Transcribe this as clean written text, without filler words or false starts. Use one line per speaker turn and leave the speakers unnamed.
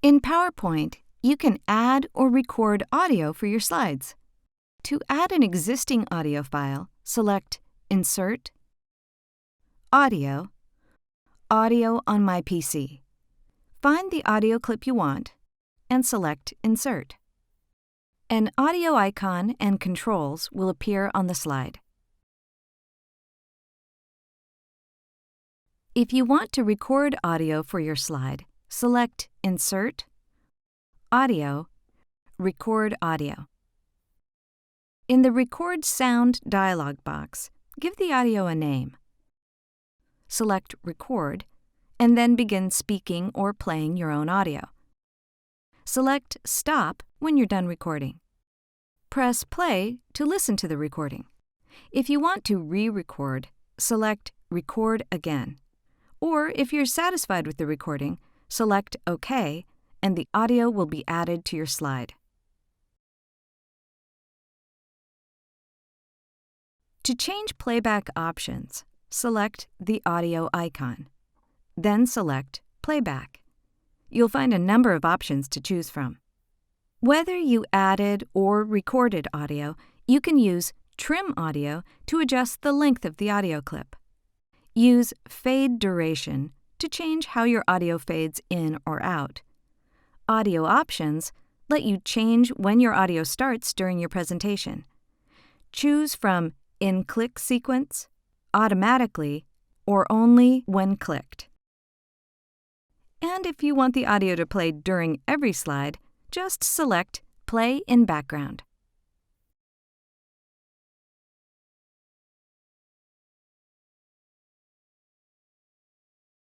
In PowerPoint, you can add or record audio for your slides. To add an existing audio file, select Insert, Audio, Audio on my PC. Find the audio clip you want and select Insert. An audio icon and controls will appear on the slide. If you want to record audio for your slide, select Insert, Audio, Record Audio. In the Record Sound dialog box, give the audio a name. Select Record, and then begin speaking or playing your own audio. Select Stop when you're done recording. Press Play to listen to the recording. If you want to re-record, select Record Again. Or if you're satisfied with the recording, select OK, and the audio will be added to your slide. To change playback options, select the audio icon. Then select Playback. You'll find a number of options to choose from. Whether you added or recorded audio, you can use Trim Audio to adjust the length of the audio clip. Use Fade Duration to change how your audio fades in or out. Audio Options let you change when your audio starts during your presentation. Choose from In-Click Sequence, Automatically, or Only when clicked. And if you want the audio to play during every slide, just select Play in Background.